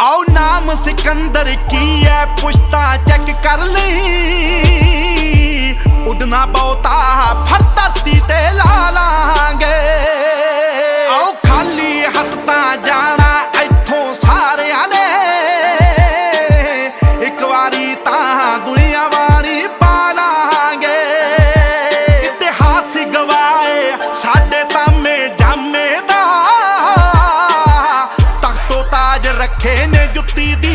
आओ नाम सिकंदर की है पुश्ता चेक कर ली। उड़ना बहुता फिर धरती ते ला लांगे। आओ खाली हथ तां जाना इत्थों सारियां ने। एक वारी तां दुनिया वारी पा लांगे। इतिहास गवाए साडे तामे जामे दा। तख्तो ताज रखे ने जुत्ती दी